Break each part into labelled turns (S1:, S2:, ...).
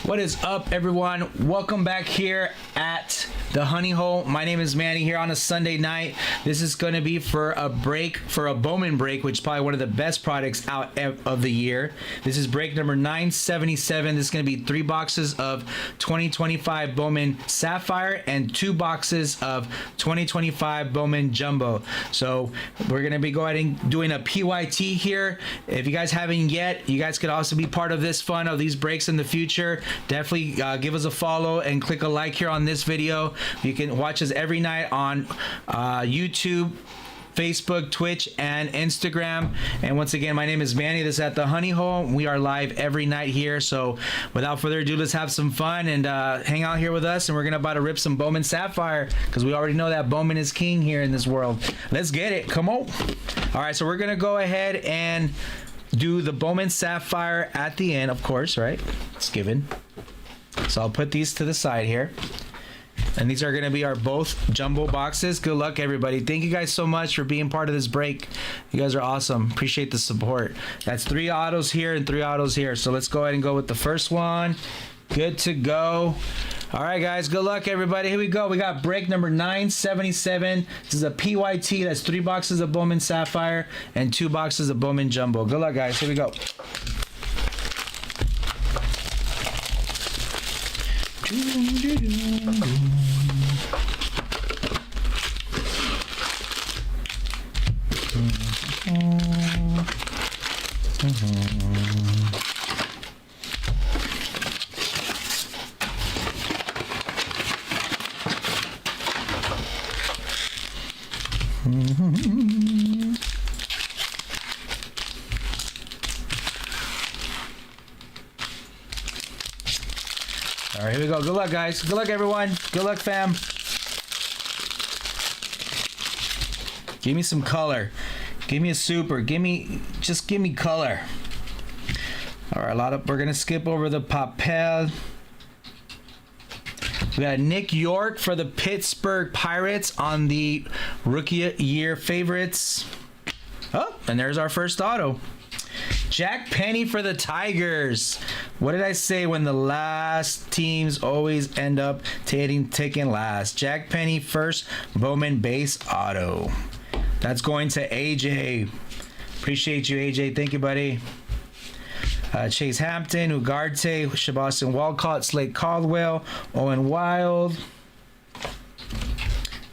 S1: What is up, everyone? Welcome back here at the Honey Hole. My name is Manny here on a Sunday night. This is going to be for a Bowman break, which is probably one of the best products out of the year. This is break number 977. This is going to be 3 boxes of 2025 Bowman Sapphire and 2 boxes of 2025 Bowman Jumbo. So we're going to be doing a PYT here. If you guys haven't yet, you guys could also be part of this fun of these breaks in the future. Definitely give us a follow and click a like here on this video. You can watch us every night on YouTube, Facebook, Twitch, and Instagram. And once again, my name is Manny. This is at the Honey Hole. We are live every night here. So without further ado, let's have some fun and hang out here with us. And we're gonna about to rip some Bowman Sapphire because we already know that Bowman is king here in this world. Let's get it. Come on. All right, so we're gonna go ahead and do the Bowman Sapphire at the end, of course, right? It's given. So I'll put these to the side here. And these are going to be our both jumbo boxes. Good luck, everybody. Thank you guys so much for being part of this break. You guys are awesome. Appreciate the support. That's 3 autos here and 3 autos here. So let's go ahead and go with the first one. Good to go. All right, guys. Good luck, everybody. Here we go. We got break number 977. This is a PYT. That's 3 boxes of Bowman Sapphire and 2 boxes of Bowman Jumbo. Good luck, guys. Here we go. All right, here we go. Good luck, guys. Good luck, everyone. Good luck, fam. Give me some color. Give me a super. Just give me color. All right, we're gonna skip over the papel. We got Nick York for the Pittsburgh Pirates on the rookie year favorites. Oh, and there's our first auto. Jack Penny for the Tigers. What did I say when the last teams always end up taking last? Jack Penny first Bowman base auto. That's going to AJ. Appreciate you, AJ. Thank you, buddy. Chase Hampton, Ugarte, Sebastian Walcott, Slate Caldwell, Owen Wild.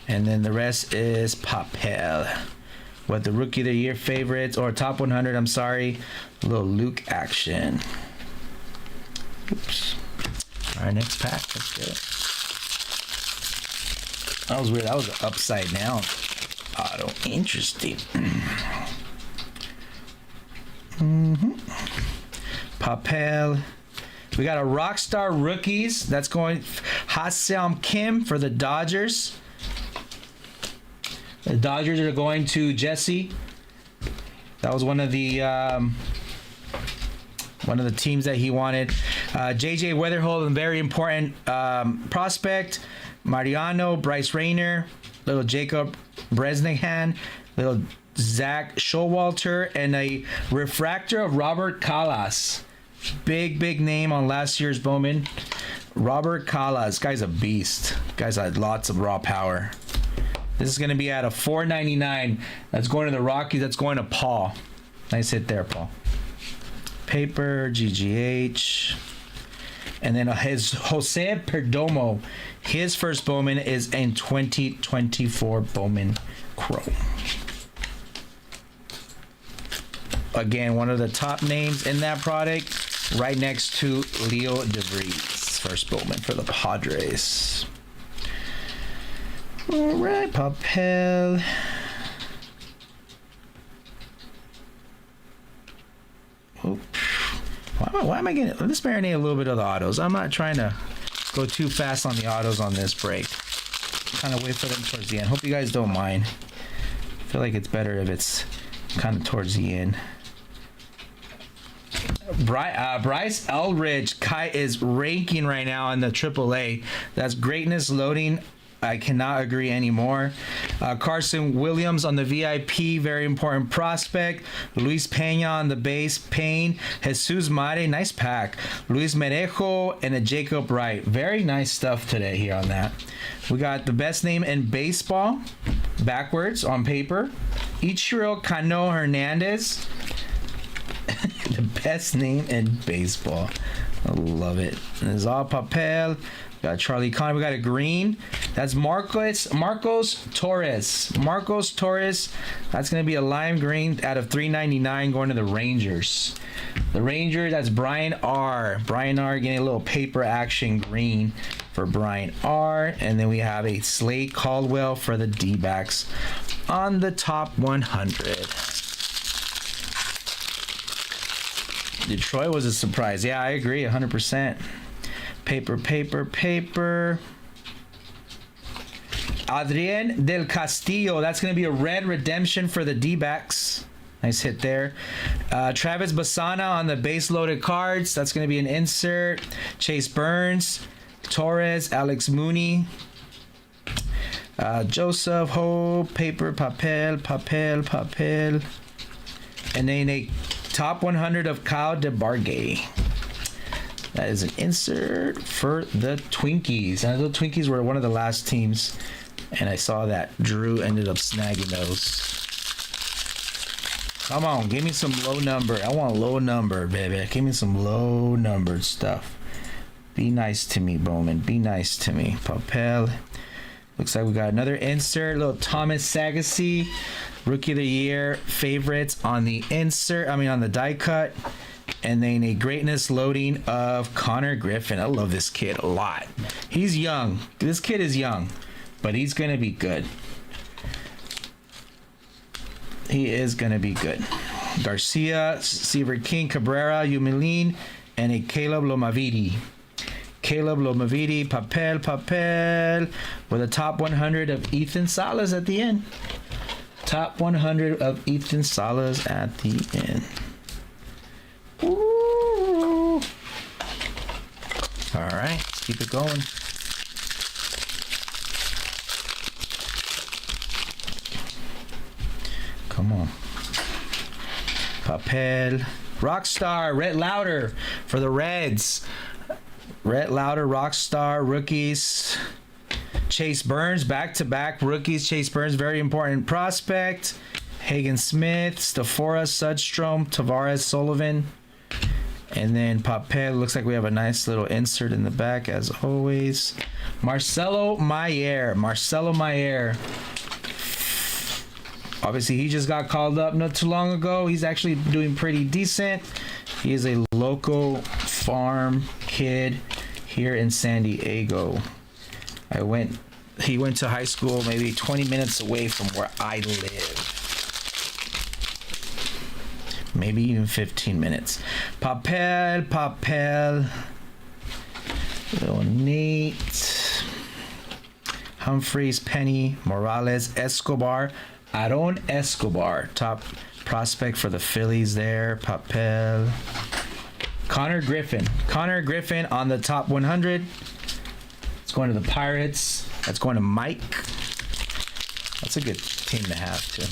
S1: And then the rest is Papel. What the rookie of the year favorites, or top 100, I'm sorry. A little Luke action. Oops. All right, next pack. Let's get it. That was weird. That was an upside down auto. Interesting. Papel. We got a Rockstar Rookies. That's going Ha-Seong Kim for the Dodgers. The Dodgers are going to Jesse. That was one of the teams that he wanted. JJ Weatherhold, a very important prospect. Mariano, Bryce Rayner, little Jacob Bresnahan, little Zach Showalter, and a refractor of Robert Callas. Big name on last year's Bowman. Robert Callas. Guy's a beast. Guy's had lots of raw power. This is going to be at a $4.99. That's going to the Rockies. That's going to Paul. Nice hit there, Paul. Paper, GGH. And then his Jose Perdomo. His first Bowman is in 2024 Bowman Chrome. Again, one of the top names in that product. Right next to Leo DeVries. First Bowman for the Padres. All right, Papel. Why am I getting? Let's marinate a little bit of the autos. I'm not trying to go too fast on the autos on this break. Kind of wait for them towards the end. Hope you guys don't mind. I feel like it's better if it's kind of towards the end. Bryce Eldridge is ranking right now in the AAA. That's Greatness Loading I cannot agree anymore. Carson Williams on the VIP, very important prospect. Luis Pena on the base, Payne. Jesus Mare, nice pack. Luis Merejo and a Jacob Wright. Very nice stuff today here on that. We got the best name in baseball, backwards on paper. Ichiro Cano Hernandez. The best name in baseball. I love it. And it's all papel. We got Charlie Connor. We got a green. That's Marcos Torres. Marcos Torres. That's going to be a lime green out of $3.99 going to the Rangers. The Rangers, that's Brian R. Brian R getting a little paper action green for Brian R. And then we have a Slade Caldwell for the D-backs on the top 100. Detroit was a surprise. Yeah, I agree 100%. Paper. Adrian Del Castillo. That's going to be a red redemption for the D-backs. Nice hit there. Travis Bassana on the base loaded cards. That's going to be an insert. Chase Burns. Torres. Alex Mooney. Joseph Ho. Paper. Papel. And then a top 100 of Kyle DeBarge. That is an insert for the Twinkies. And the Twinkies were one of the last teams. And I saw that Drew ended up snagging those. Come on, give me some low number. I want a low number, baby. Give me some low numbered stuff. Be nice to me, Bowman. Be nice to me. Papel. Looks like we got another insert. Little Thomas Sagassi. Rookie of the Year favorites on the insert. On the die cut. And then a greatness loading of Connor Griffin. I love this kid a lot. He's young. This kid is young. But he's going to be good. He is going to be good. Garcia, Seaver King, Cabrera, Yumilin, and a Caleb Lomavidi. Papel, with a top 100 of Ethan Salas at the end. Top 100 of Ethan Salas at the end. Ooh. All right, let's keep it going. Come on. Papel. Rockstar. Rhett Lauder for the Reds. Rhett Lauder, Rockstar, rookies. Chase Burns, back-to-back rookies. Chase Burns, very important prospect. Hagen Smith, Stafora, Sudstrom, Tavares, Sullivan. And then Papel. Looks like we have a nice little insert in the back, as always. Marcelo Mayer. Obviously, he just got called up not too long ago. He's actually doing pretty decent. He is a local farm kid here in San Diego. He went to high school maybe 20 minutes away from where I live. Maybe even 15 minutes. Papel. Little Nate. Humphreys, Penny, Morales, Escobar. Aaron Escobar, top prospect for the Phillies there. Papel. Connor Griffin on the top 100. It's going to the Pirates. That's going to Mike. That's a good team to have, too.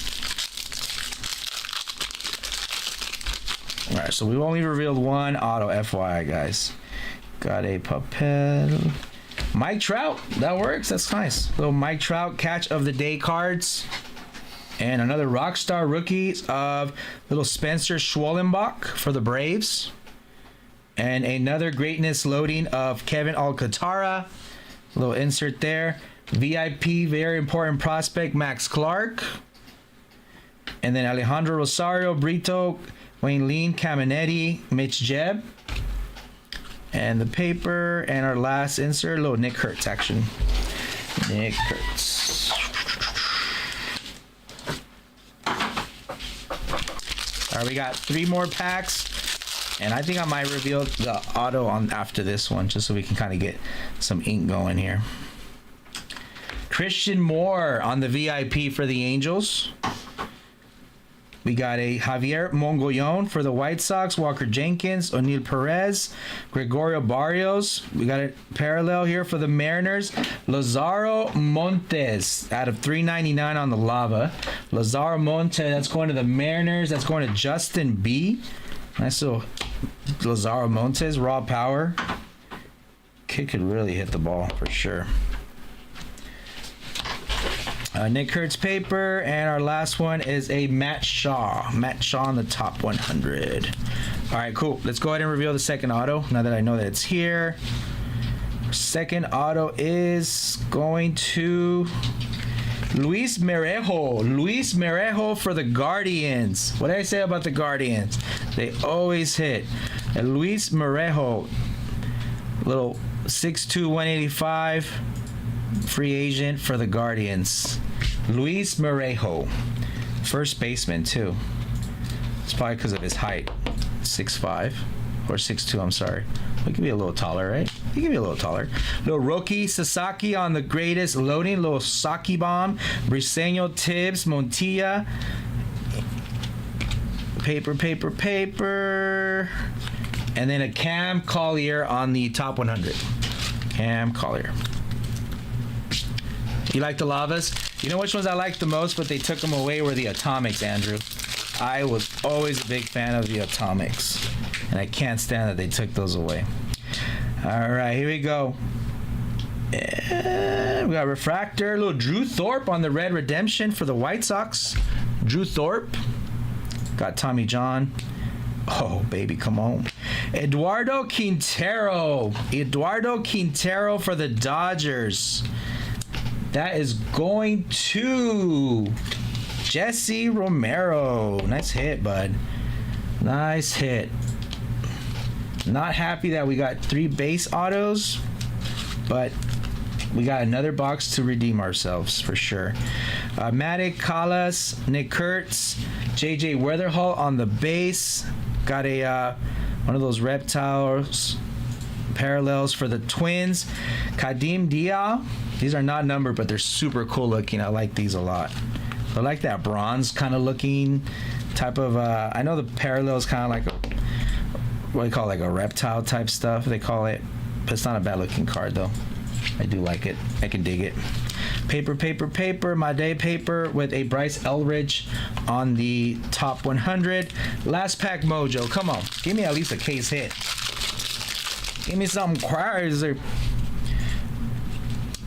S1: All right, so we've only revealed one auto, FYI, guys. Got a Papel. Mike Trout. That works. That's nice. Little Mike Trout catch of the day cards. And another Rockstar rookies of little Spencer Schwellenbach for the Braves. And another greatness loading of Kevin Alcantara. A little insert there. VIP, very important prospect, Max Clark. And then Alejandro Rosario, Brito, Wayne Lean, Caminetti, Mitch Jebb. And the paper. And our last insert, a little Nick Kurtz action. Nick Kurtz. All right, we got 3 more packs, and I think I might reveal the auto on after this one, just so we can kind of get some ink going here. Christian Moore on the VIP for the Angels. We got a Javier Mongollon for the White Sox, Walker Jenkins, O'Neill Perez, Gregorio Barrios. We got a parallel here for the Mariners, Lazaro Montes out of $3.99 on the lava. Lazaro Montes, that's going to the Mariners. That's going to Justin B. Nice little Lazaro Montes, raw power. Kid could really hit the ball for sure. Nick Kurtz paper, and our last one is a Matt Shaw. Matt Shaw on the top 100. All right, cool. Let's go ahead and reveal the second auto now that I know that it's here. Second auto is going to Luis Merejo. Luis Merejo for the Guardians. What did I say about the Guardians? They always hit. And Luis Merejo, little 6'2", 185, free agent for the Guardians. Luis Merejo, first baseman too. It's probably because of his height, 6'5", or 6'2", I'm sorry. He could be a little taller, right? He could be a little taller. Little Roki Sasaki on the greatest loading. Little Saki bomb. Briseño, Tibbs, Montilla. Paper. And then a Cam Collier on the top 100. Cam Collier. You like the lavas? You know which ones I like the most, but they took them away, were the atomics, Andrew. I was always a big fan of the atomics, and I can't stand that they took those away. All right, here we go. And we got refractor, little Drew Thorpe on the red redemption for the White Sox. Drew Thorpe. Got Tommy John. Oh, baby, come on. Eduardo Quintero. Eduardo Quintero for the Dodgers. That is going to Jesse Romero. Nice hit, bud. Nice hit. Not happy that we got 3 base autos, but we got another box to redeem ourselves for sure. Matic, Callas, Nick Kurtz, JJ Weatherhall on the base. Got a one of those reptiles parallels for the Twins. Kadim Dia. These are not numbered, but they're super cool looking. I like these a lot. I like that bronze kind of looking type of. I know the parallel is kind of like a, what do you call it, like a reptile type stuff they call it, but it's not a bad looking card though. I do like it. I can dig it. Paper. My day paper with a Bryce Elridge on the top 100. Last pack mojo. Come on, give me at least a case hit. Give me something crazy.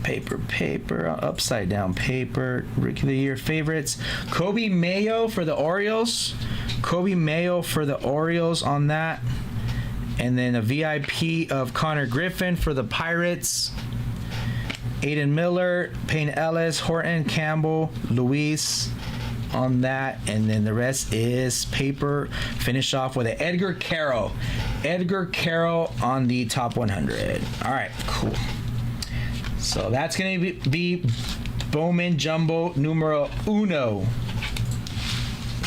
S1: Paper, upside down paper. Rookie of the Year favorites. Kobe Mayo for the Orioles. On that. And then a VIP of Connor Griffin for the Pirates. Aiden Miller, Payne Ellis, Horton, Campbell, Luis on that. And then the rest is paper. Finish off with an Edgar Carroll. On the top 100. All right, cool. So that's going to be Bowman Jumbo numero uno.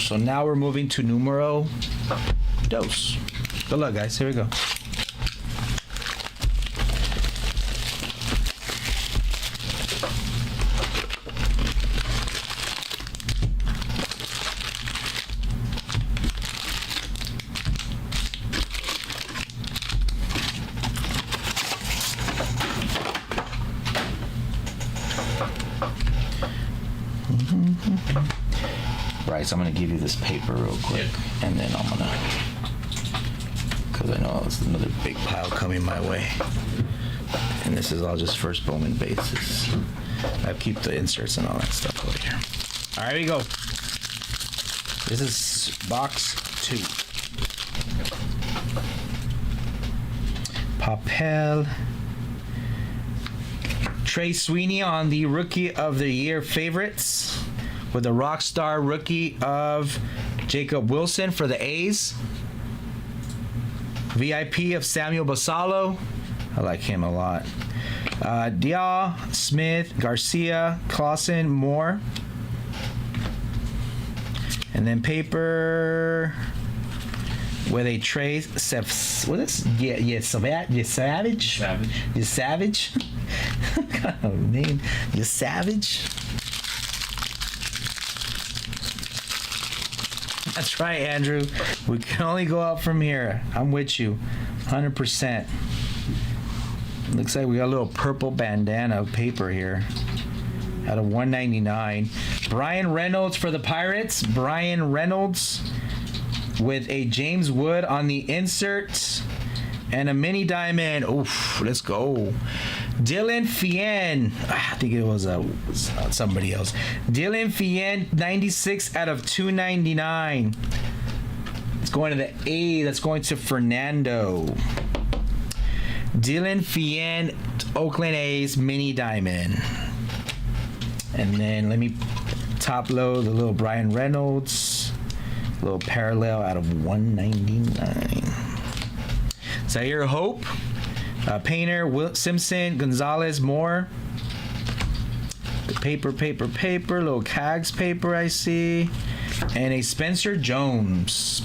S1: So now we're moving to numero dos. Good luck, guys. Here we go. Right, so I'm going to give you this paper real quick, and then I'm going to, because I know it's another big pile coming my way. And this is all just first Bowman bases. I keep the inserts and all that stuff over here. All right, here we go. This is box 2. Papel. Trey Sweeney on the Rookie of the Year favorites, with a Rockstar Rookie of Jacob Wilson for the A's. VIP of Samuel Basalo. I like him a lot. Dia, Smith, Garcia, Clausen, Moore. And then paper with a Trey what is? Yeah, Savage. You Savage. What kind of name? You Savage. That's right, Andrew. We can only go up from here. I'm with you, 100%. Looks like we got a little purple bandana of paper here. Out of 199. Brian Reynolds for the Pirates. Brian Reynolds with a James Wood on the insert and a mini diamond. Oof, let's go. Dylan Fien. I think it was somebody else. Dylan Fien, 96 out of 299. It's going to the A. That's going to Fernando. Dylan Fien, Oakland A's mini diamond. And then let me top load the little Brian Reynolds, little parallel out of 199. Zaire Hope, Painter, Will Simpson, Gonzalez, Moore. Paper, little Cags paper I see. And a Spencer Jones.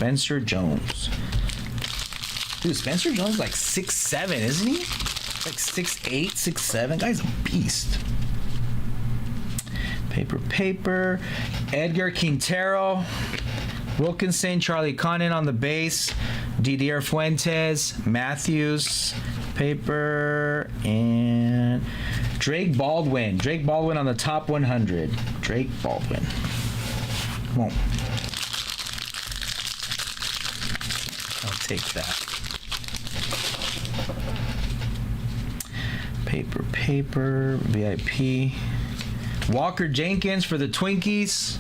S1: Dude, Spencer Jones is like 6'7", isn't he? Like 6'8", 6'7". Guy's a beast. Paper. Edgar Quintero, Wilkinson, Charlie Connon on the base, Didier Fuentes, Matthews, paper, and Drake Baldwin. Drake Baldwin on the top 100. Drake Baldwin. Come on. I'll take that. Paper, VIP. Walker Jenkins for the Twinkies.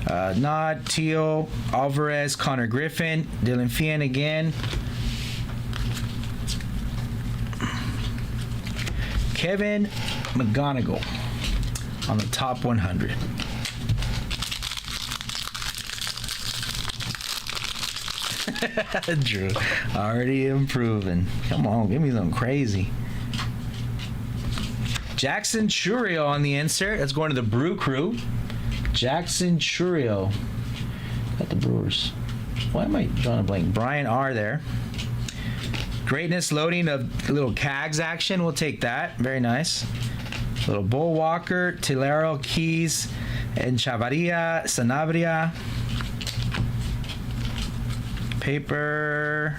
S1: Nod, Teal, Alvarez, Connor Griffin, Dylan Fien again. Kevin McGonigal on the top 100. Drew, already improving. Come on, give me something crazy. Jackson Churio on the insert. That's going to the Brew Crew. Jackson Churio. Got the Brewers. Why am I drawing a blank? Brian R. there. Greatness loading of little Cags action. We'll take that. Very nice. Little Bull Walker, Tilero, Keys, and Chavarria, Sanabria. Paper.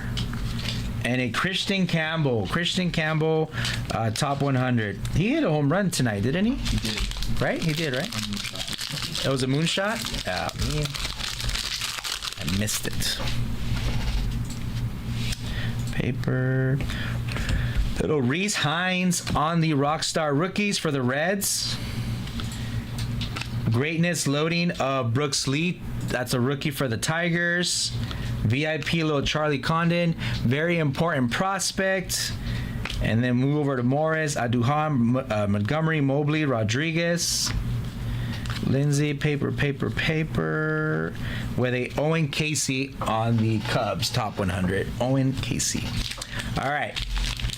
S1: And a Christian Campbell. Top 100. He hit a home run tonight, didn't he?
S2: He did.
S1: Right? He did, right? It was a moonshot? Yeah, I missed it. Paper. Little Reese Hines on the Rockstar Rookies for the Reds. Greatness loading of Brooks Lee. That's a rookie for the Tigers. VIP little Charlie Condon. Very important prospect. And then move over to Morris, Aduhan, Montgomery, Mobley, Rodriguez. Lindsay, paper. With a Owen Casey on the Cubs, top 100. Owen Casey. All right.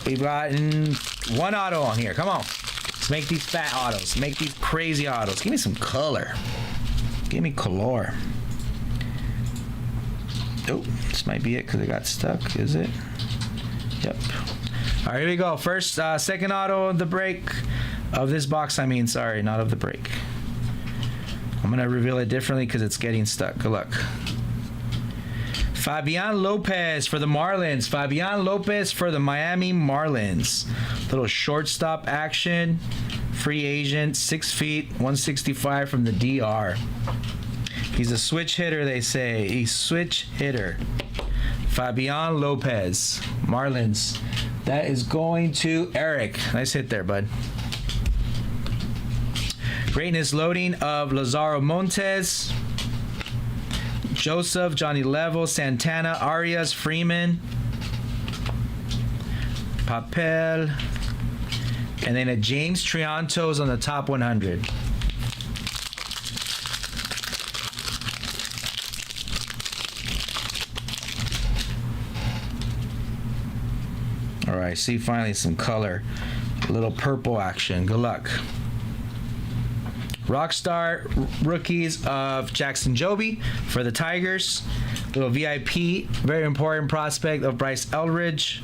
S1: We've gotten one auto on here. Come on. Let's make these fat autos. Make these crazy autos. Give me some color. Give me color. Oh, this might be it because it got stuck. Is it? Yep. All right, here we go. First, second auto of the break. Of this box, I mean. Sorry, not of the break. I'm going to reveal it differently because it's getting stuck. Good luck. Fabian Lopez for the Marlins. Fabian Lopez for the Miami Marlins. Little shortstop action. Free agent, 6 feet, 165 from the DR. He's a switch hitter, they say. He's switch hitter. Fabian Lopez, Marlins. That is going to Eric. Nice hit there, bud. Greatness loading of Lazaro Montes, Joseph, Johnny Level, Santana, Arias, Freeman, Papel, and then a James Triantos on the top 100. All right, see finally some color. A little purple action. Good luck. Rockstar rookies of Jackson Joby for the Tigers. Little VIP, very important prospect of Bryce Eldridge.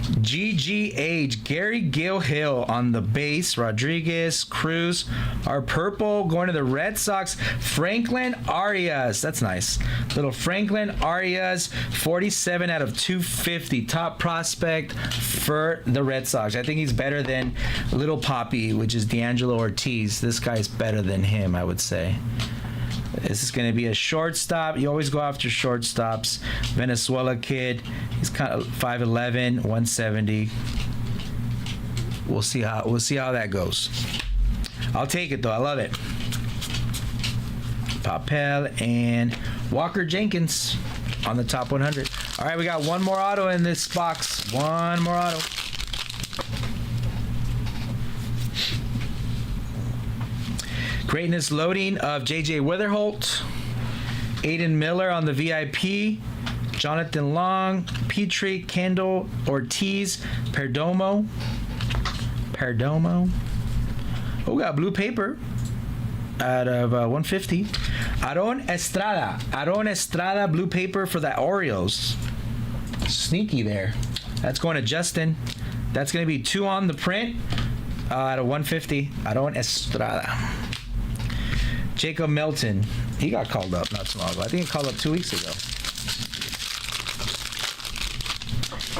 S1: GGH, Gary Gilhill on the base. Rodriguez, Cruz. Our purple going to the Red Sox. Franklin Arias. That's nice. Little Franklin Arias, 47 out of 250. Top prospect for the Red Sox. I think he's better than Little Poppy, which is D'Angelo Ortiz. This guy's better than him, I would say. This is going to be a shortstop. You always go after shortstops. Venezuela kid. He's kind of 5'11", 170. We'll see how that goes. I'll take it though. I love it. Papel and Walker Jenkins on the top 100. All right, we got one more auto in this box. One more auto. Greatness loading of J.J. Witherholt, Aiden Miller on the VIP, Jonathan Long, Petrie, Kendall, Ortiz, Perdomo. Oh, we got blue paper out of 150. Aaron Estrada, blue paper for the Orioles. Sneaky there. That's going to Justin. That's going to be 2 on the print out of 150. Aaron Estrada. Jacob Melton, he got called up not too long ago. I think he called up 2 weeks ago.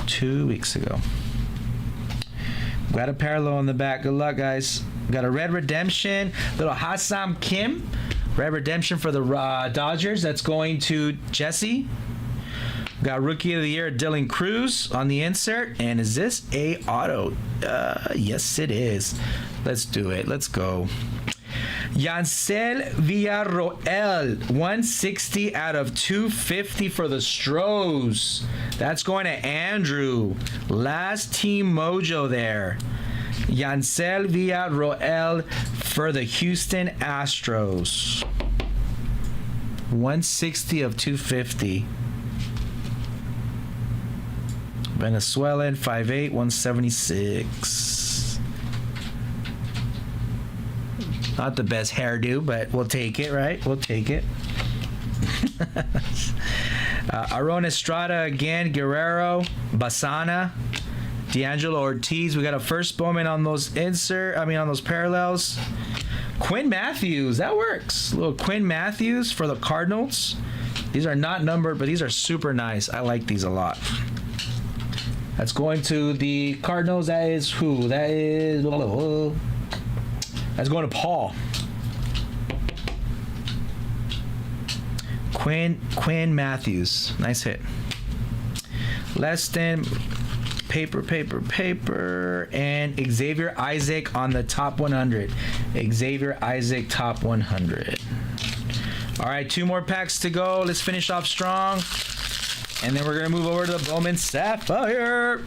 S1: 2 weeks ago. Got a parallel on the back. Good luck, guys. Got a red redemption. Little Hassam Kim. Red redemption for the Dodgers. That's going to Jesse. Got Rookie of the Year, Dylan Cruz on the insert. And is this a auto? Yes, it is. Let's do it. Let's go. Yancel Villarroel, 160 out of 250 for the Stros. That's going to Andrew. Last team mojo there. Yancel Villarroel for the Houston Astros. 160 of 250. Venezuelan, 5'8", 176. Not the best hairdo, but we'll take it, right? We'll take it. Aaron Estrada again, Guerrero, Basana, D'Angelo Ortiz. We got a first Bowman on those on those parallels. Quinn Matthews, that works. A little Quinn Matthews for the Cardinals. These are not numbered, but these are super nice. I like these a lot. That's going to the Cardinals. That is who? That's going to Paul. Quinn Matthews. Nice hit. Leston, paper, and Xavier Isaac on the top 100. Xavier Isaac, top 100. All right, 2 more packs to go. Let's finish off strong. And then we're going to move over to the Bowman Sapphire.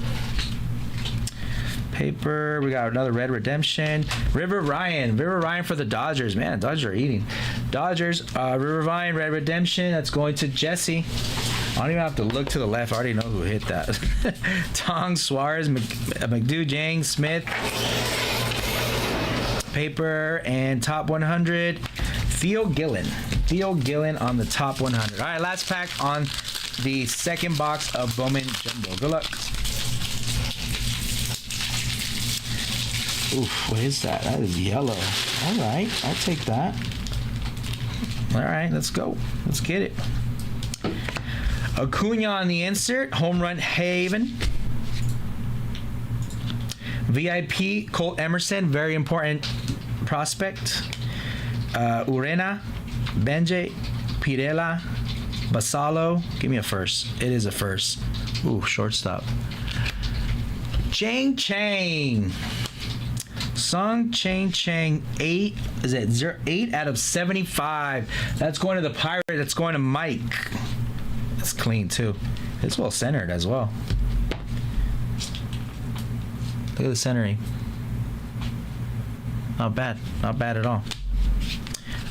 S1: Paper. We got another red redemption. River Ryan for the Dodgers. Man, Dodgers are eating. Dodgers, River Ryan, red redemption. That's going to Jesse. I don't even have to look to the left. I already know who hit that. Tong, Suarez, McDo, Jang, Smith. Paper and top 100. Theo Gillen on the top 100. All right, last pack on the second box of Bowman Jumbo. Good luck. Oof, what is that? That is yellow. All right, I'll take that. All right, let's go. Let's get it. Acuna on the insert. Home run Haven. VIP, Colt Emerson. Very important prospect. Urena, Benje, Pirela, Basalo. Give me a first. It is a first. Ooh, shortstop. Chang. Sung Chang 8 out of 75. That's going to the Pirate. That's going to Mike. That's clean too. It's well centered as well. Look at the centering. Not bad at all.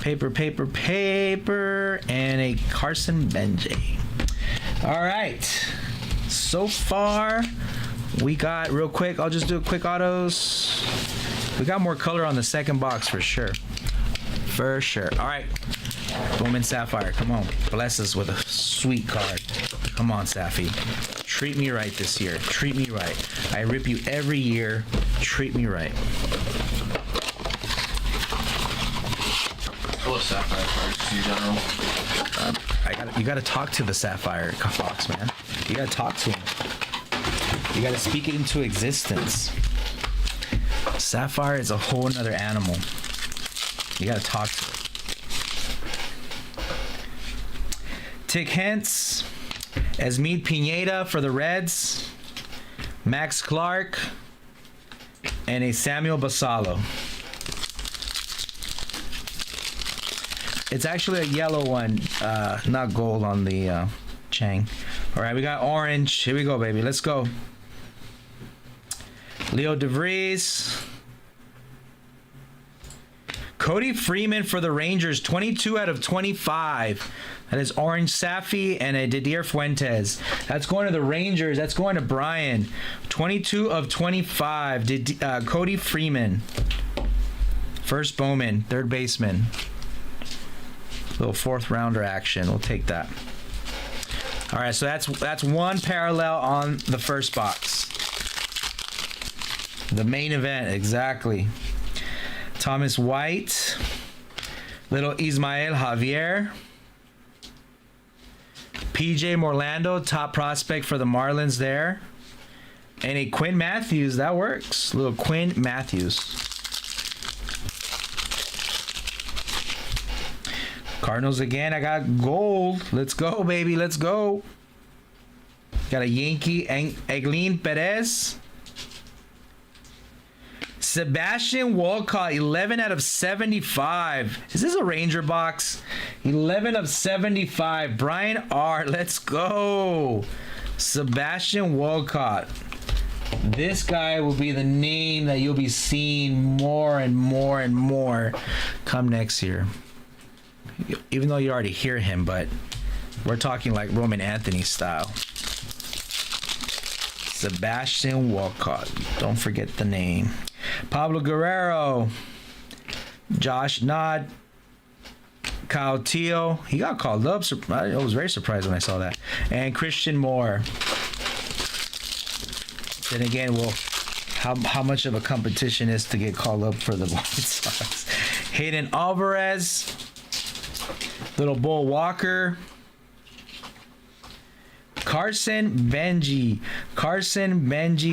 S1: Paper, and a Carson Benje. All right. So far, we got real quick. I'll just do a quick autos. We got more color on the second box for sure. For sure. All right. Bowman Sapphire. Come on. Bless us with a sweet card. Come on, Sappy. Treat me right this year. Treat me right. I rip you every year. Treat me right.
S2: I love Sapphire cards in general.
S1: You gotta talk to the Sapphire box, man. You gotta talk to him. You gotta speak it into existence. Sapphire is a whole nother animal. You gotta talk to it. Tick Hentz, Esmead Pineda for the Reds, Max Clark, and a Samuel Basallo. It's actually a yellow one, not gold on the Chang. All right, we got orange. Here we go, baby. Let's go. Leo DeVries. Cody Freeman for the Rangers, 22 out of 25. That is orange Safi and a Didier Fuentes. That's going to the Rangers. That's going to Brian. 22 of 25. Cody Freeman. First Bowman, third baseman. Little fourth rounder action. We'll take that. All right, so that's one parallel on the first box. The main event, exactly. Thomas White. Little Ismael Javier. PJ Morlando, top prospect for the Marlins there. And a Quinn Matthews, that works. Little Quinn Matthews. Cardinals again, I got gold. Let's go, baby, let's go. Got a Yankee, Eglin Perez. Sebastian Walcott, 11 out of 75. Is this a Ranger box? 11 of 75. Brian R. Let's go. Sebastian Walcott. This guy will be the name that you'll be seeing more and more and more come next year. Even though you already hear him, but we're talking like Roman Anthony style. Sebastian Walcott. Don't forget the name. Pablo Guerrero, Josh Nod, Kyle Teo. He got called up. I was very surprised when I saw that. And Christian Moore. Then again, well, how much of a competition is to get called up for the White Sox? Hayden Alvarez, Little Bull Walker. Carson Benji,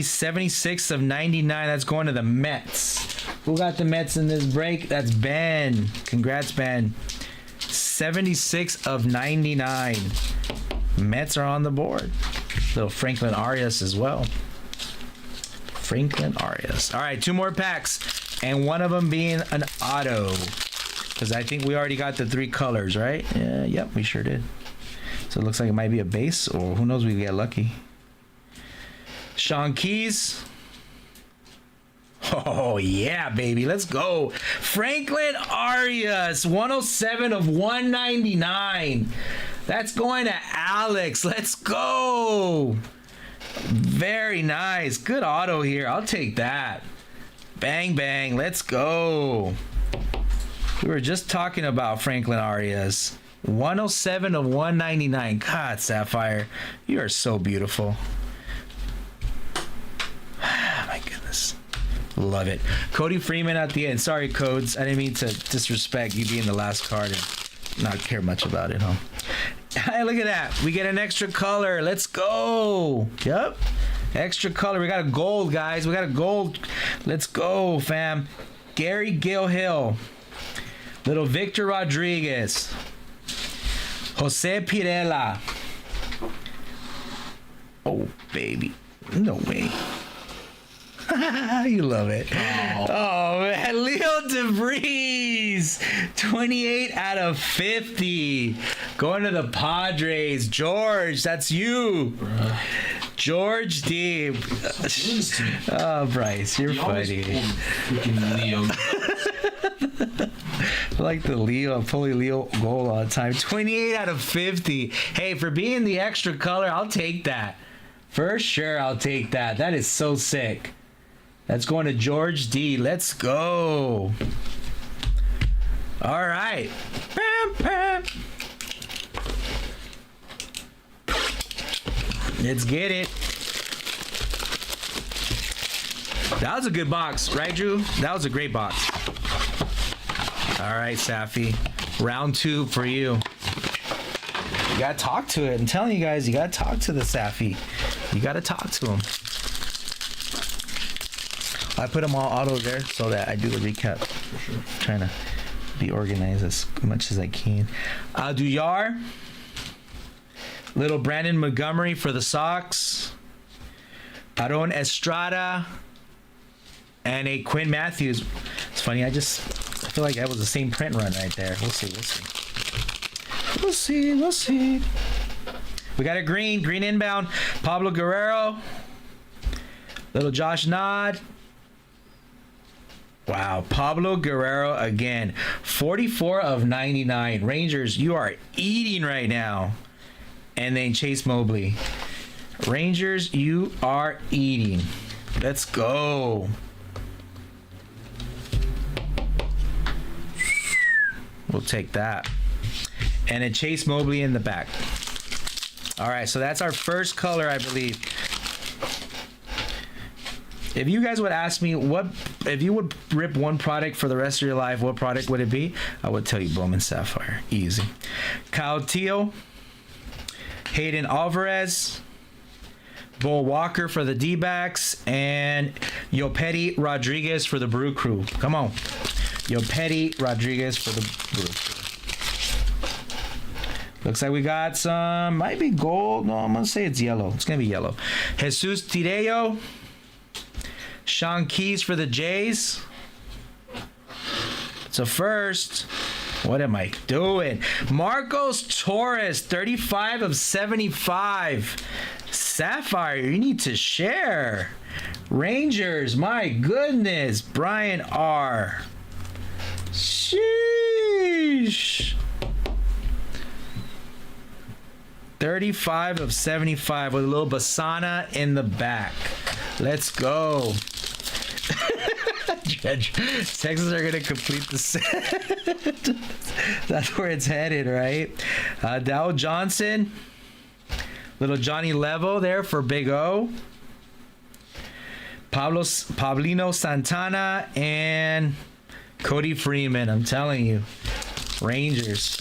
S1: 76 of 99. That's going to the Mets. Who got the Mets in this break? That's Ben. Congrats, Ben. 76 of 99. Mets are on the board. Little Franklin Arias as well. Franklin Arias. All right, two more packs, and one of them being an auto, because I think we already got the three colors, right? Yeah, yep, we sure did. So it looks like it might be a base, or who knows, we get lucky. Sean Keys. Oh, yeah, baby. Let's go. Franklin Arias, 107 of 199. That's going to Alex. Let's go. Very nice. Good auto here. I'll take that. Bang, bang. Let's go. We were just talking about Franklin Arias. 107 of 199. God, Sapphire, you are so beautiful. My goodness. Love it. Cody Freeman at the end. Sorry, Codes. I didn't mean to disrespect you being the last card and not care much about it, huh? Hey, look at that. We get an extra color. Let's go. Yep. Extra color. We got a gold, guys. We got a gold. Let's go, fam. Gary Gilhill. Little Victor Rodriguez. Jose Pirela. Oh, baby. No way. You love it. Oh, man. Leo DeVries. 28 out of 50. Going to the Padres. George, that's you. Bruh. George D. Oh, Bryce, you're funny.
S2: Freaking Leo.
S1: I like the Leo, fully Leo goal all the time. 28 out of 50. Hey, for being the extra color, I'll take that. For sure, I'll take that. That is so sick. That's going to George D. Let's go. All right. Let's get it. That was a good box, right, Drew? That was a great box. All right, Safi. Round 2 for you. You gotta talk to it. I'm telling you guys, you gotta talk to the Safi. You gotta talk to him. I put them all auto there so that I do the recap. For sure. Trying to be organized as much as I can. Duyar. Little Brandon Montgomery for the Sox. Aaron Estrada. And a Quinn Matthews. It's funny, I feel like that was the same print run right there. We'll see. We'll see. We got a green inbound. Pablo Guerrero. Little Josh Nod. Wow, Pablo Guerrero again. 44 of 99. Rangers, you are eating right now. And then Chase Mobley. Rangers, you are eating. Let's go. We'll take that. And a Chase Mobley in the back. All right, so that's our first color, I believe. If you guys would ask me if you would rip one product for the rest of your life, what product would it be? I would tell you Bowman Sapphire. Easy. Kyle Teal. Hayden Alvarez. Bull Walker for the D-backs. And Yopeti Rodriguez for the Brew Crew. Come on. Yopeti Rodriguez for the Brew Crew. Looks like we got some, might be gold. No, I'm going to say it's yellow. It's going to be yellow. Jesus Tireo. Sean Keys for the Jays. So first, what am I doing? Marcos Torres, 35 of 75. Sapphire, you need to share. Rangers, my goodness. Brian R. Sheesh. 35 of 75 with a little Basana in the back. Let's go. Texans are going to complete the set. That's where it's headed, right? Dow Johnson. Little Johnny Levo there for Big O. Pablino Santana and Cody Freeman. I'm telling you. Rangers.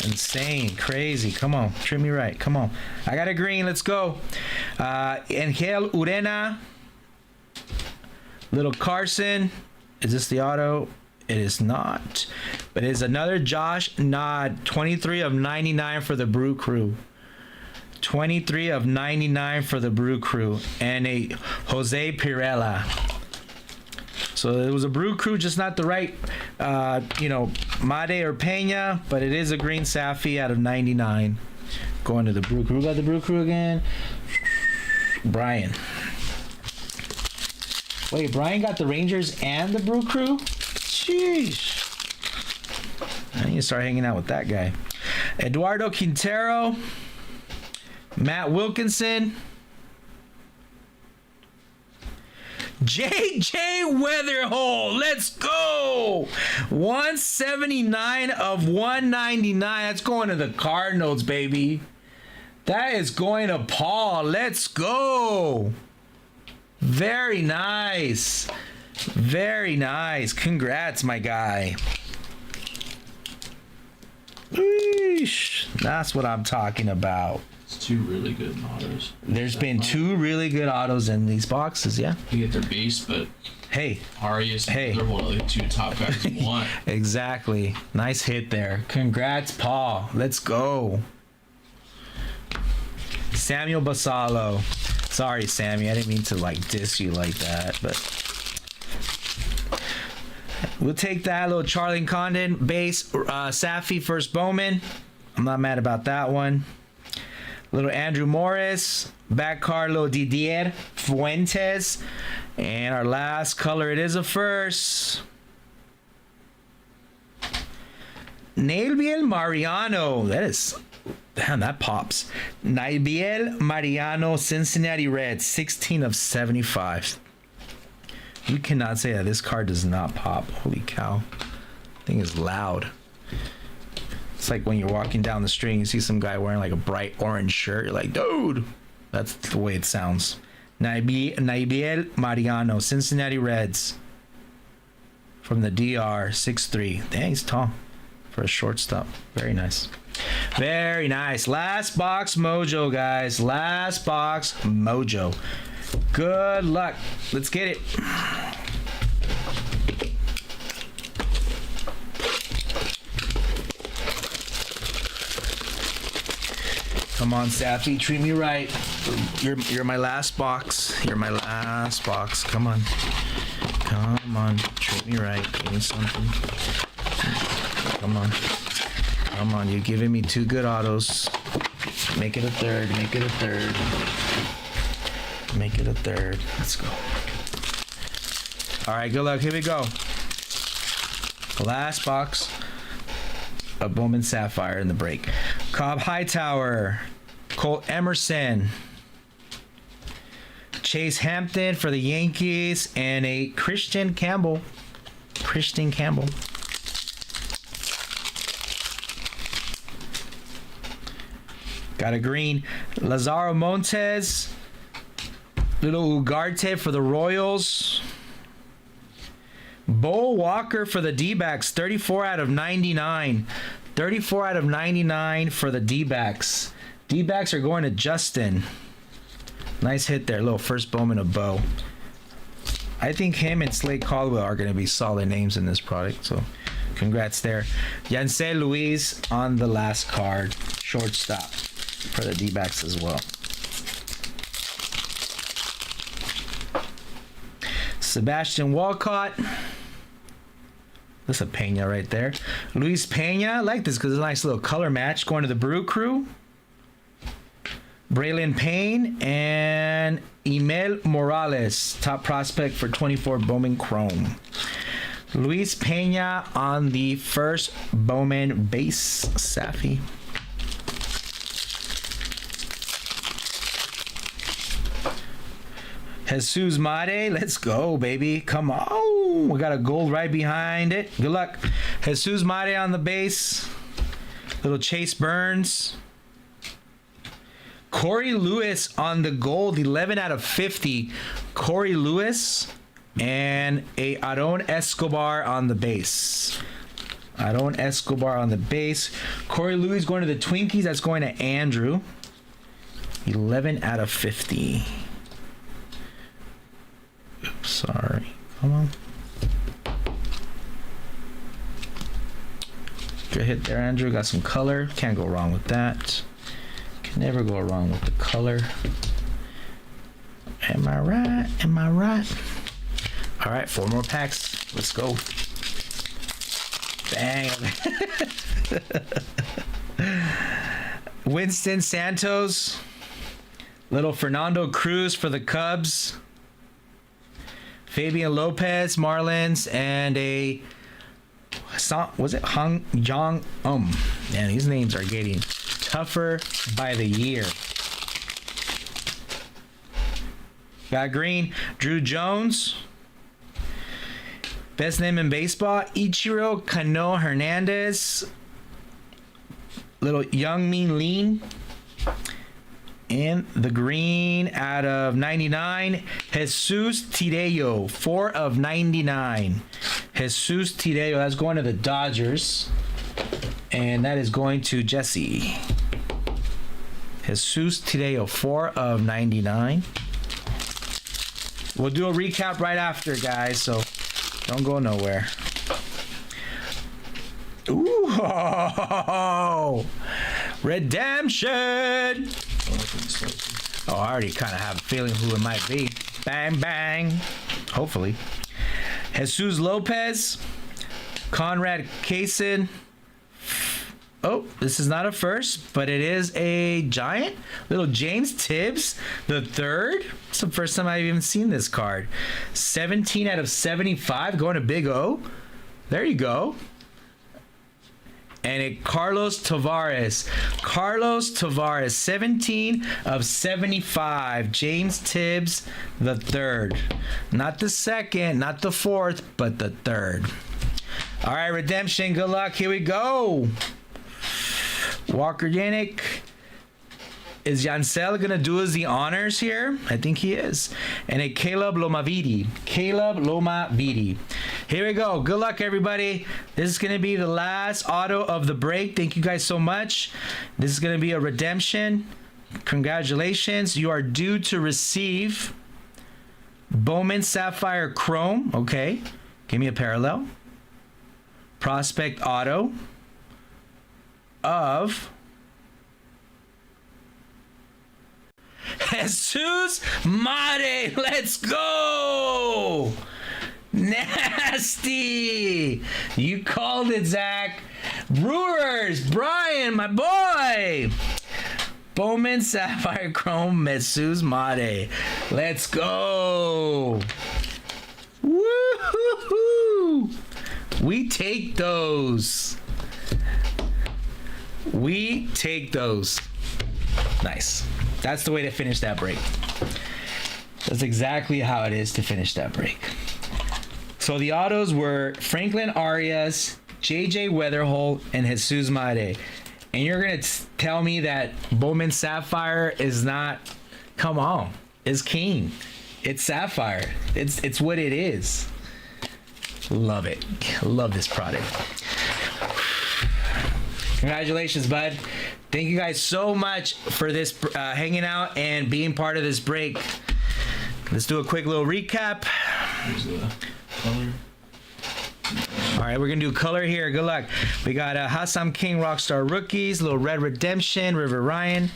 S1: Insane. Crazy. Come on. Treat me right. Come on. I got a green. Let's go. Angel Urena. Little Carson. Is this the auto? It is not. But it is another Josh Nod. 23 of 99 for the Brew Crew. 23 of 99 for the Brew Crew. And a Jose Pirela. So it was a Brew Crew, just not the right, Made or Pena, but it is a green Safi out of 99. Going to the Brew Crew. We got the Brew Crew again. Brian. Wait, Brian got the Rangers and the Brew Crew? Sheesh. I need to start hanging out with that guy. Eduardo Quintero. Matt Wilkinson. JJ Weatherhole, let's go. 179 of 199. That's going to the Cardinals, baby. That is going to Paul. Let's go. Very nice. Very nice. Congrats, my guy. Eesh. That's what I'm talking about.
S2: It's two really good autos.
S1: There's been two really good autos in these boxes, yeah.
S2: You get their base, but
S1: hey,
S2: Arias, they're one of the two top guys you want.
S1: Exactly. Nice hit there. Congrats, Paul. Let's go. Samuel Basalo. Sorry, Sammy. I didn't mean to diss you like that, but we'll take that. Little Charlie Condon base. Safi first Bowman. I'm not mad about that one. Little Andrew Morris, back card, little Didier Fuentes, and our last color, it is a first. Nailbiel Mariano, that pops. Nailbiel Mariano, Cincinnati Reds, 16 of 75. You cannot say that this card does not pop. Holy cow, thing is loud. It's like when you're walking down the street and you see some guy wearing like a bright orange shirt. You're like, dude. That's the way it sounds. Naibiel Mariano, Cincinnati Reds. From the DR, 6'3". Dang, he's tall for a shortstop. Very nice. Very nice. Last box mojo, guys. Last box mojo. Good luck. Let's get it. Come on, Sappy, treat me right. You're my last box. You're my last box. Come on. Come on. Treat me right. Give me something. Come on. Come on. You're giving me 2 good autos. Make it a third. Make it a third. Make it a third. Let's go. All right, good luck. Here we go. Last box of Bowman Sapphire in the break. Cobb Hightower, Cole Emerson, Chase Hampton for the Yankees, and a Christian Campbell. Christian Campbell. Got a green. Lazaro Montes, little Ugarte for the Royals. Bo Walker for the D-backs, 34 out of 99. 34 out of 99 for the D-backs. D-backs are going to Justin. Nice hit there. Little first Bowman of Bo. I think him and Slade Caldwell are going to be solid names in this product. So congrats there. Yancey Luis on the last card. Shortstop for the D-backs as well. Sebastian Walcott. That's a Pena right there. Luis Pena. I like this because it's a nice little color match. Going to the Brew Crew. Braylon Payne and Emil Morales. Top prospect for 24 Bowman Chrome. Luis Pena on the first Bowman base. Safi. Jesus Mate, let's go, baby. Come on. We got a gold right behind it. Good luck. Jesus Mate on the base. Little Chase Burns. Corey Lewis on the gold, 11 out of 50. Corey Lewis and a Aaron Escobar on the base. Aaron Escobar on the base. Corey Lewis going to the Twinkies. That's going to Andrew. 11 out of 50. Oops, sorry. Come on. Good hit there, Andrew. Got some color. Can't go wrong with that. Can never go wrong with the color. Am I right? Am I right? All right, 4 more packs. Let's go. Bang. Winston Santos. Little Fernando Cruz for the Cubs. Fabian Lopez, Marlins, and a was it Hung Jong Man, these names are getting tougher by the year. Got green, Drew Jones. Best name in baseball, Ichiro Cano Hernandez. Little Young Min Lean. And the green out of 99, Jesus Tirello, 4 of 99. Jesus Tirello, that's going to the Dodgers. And that is going to Jesse. Jesus Tirello, 4 of 99. We'll do a recap right after, guys, so don't go nowhere. Ooh, redemption. Oh, I already kind of have a feeling who it might be. Bang, bang. Hopefully. Jesus Lopez. Conrad Kaysen. Oh, this is not a first, but it is a giant. Little James Tibbs, the third. It's the first time I've even seen this card. 17 out of 75, going to Big O. There you go. And a Carlos Tavares. Carlos Tavares, 17 of 75. James Tibbs, the third. Not the second, not the fourth, but the third. All right, redemption. Good luck. Here we go. Walker Yannick. Is Jansel gonna do us the honors here? I think he is. And a Caleb Lomavidi. Here we go. Good luck, everybody. This is gonna be the last auto of the break. Thank you guys so much. This is gonna be a redemption. Congratulations. You are due to receive Bowman Sapphire Chrome. Okay. Give me a parallel. Prospect auto of Jesus Mare. Let's go. Nasty. You called it, Zach. Brewers. Brian, my boy. Bowman Sapphire Chrome Jesus Mare. Let's go. Woo-hoo-hoo. We take those. We take those. Nice. That's the way to finish that break. That's exactly how it is to finish that break. So the autos were Franklin Arias, JJ Weatherholt, and Jesus Made. And you're going to tell me that Bowman Sapphire is not... Come on. It's king. It's Sapphire. It's what it is. Love it. Love this product. Congratulations, bud. Thank you guys so much for this hanging out and being part of this break. Let's do a quick little recap. All right, we're gonna do color here. Good luck. We got Hassam King Rockstar Rookies, little Red Redemption, River Ryan,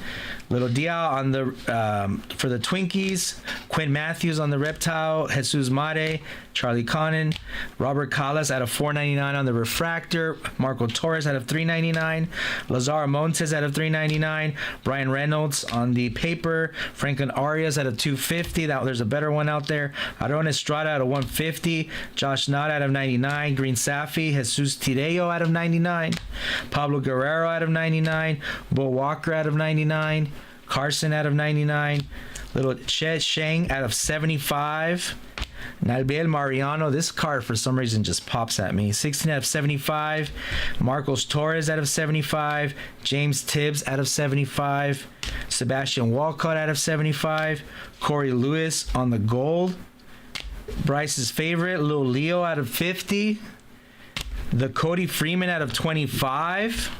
S1: little Dial on the for the Twinkies, Quinn Matthews on the Reptile, Jesus Made, Charlie Connon, Robert Callas out of $4.99 on the Refractor, Marco Torres out of $3.99, Lazar Montes out of $3.99, Brian Reynolds on the paper, Franklin Arias out of $2.50. There's a better one out there. Aaron Estrada out of $1.50, Josh Knott out of $99, Green Safi, Jesus Tireo out of $99, Pablo Guerrero out of $99, Bo Walker out of $99, Carson out of $99, little Chet Shang out of $75, Nalbiel Mariano, this card for some reason just pops at me, 16 out of 75, Marcos Torres out of 75, James Tibbs out of 75, Sebastian Walcott out of 75, Corey Lewis on the gold, Bryce's favorite, Lil Leo out of 50, the Cody Freeman out of 25,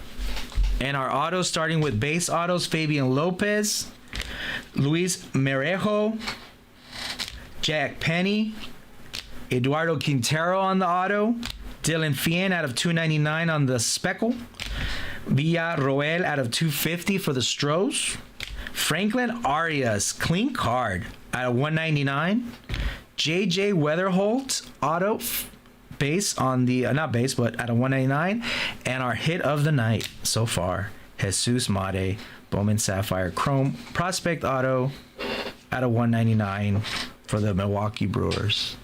S1: and our autos starting with base autos, Fabian Lopez, Luis Merejo, Jack Penny, Eduardo Quintero on the auto, Dylan Fien out of $2.99 on the Speckle, Villarroel out of $2.50 for the Stros, Franklin Arias, clean card out of $1.99, JJ Weatherholt auto base on the not base but out of $1.99, and our hit of the night so far, Jesus Made, Bowman Sapphire Chrome prospect auto out of $1.99 for the Milwaukee Brewers.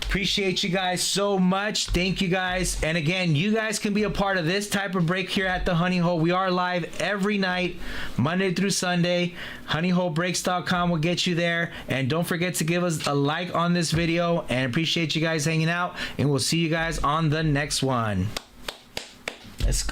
S1: Appreciate you guys so much. Thank you guys. And again, you guys can be a part of this type of break here at the Honey Hole. We are live every night, Monday through Sunday. honeyholebreaks.com will get you there. And don't forget to give us a like on this video. And appreciate you guys hanging out. And we'll see you guys on the next one. Let's go.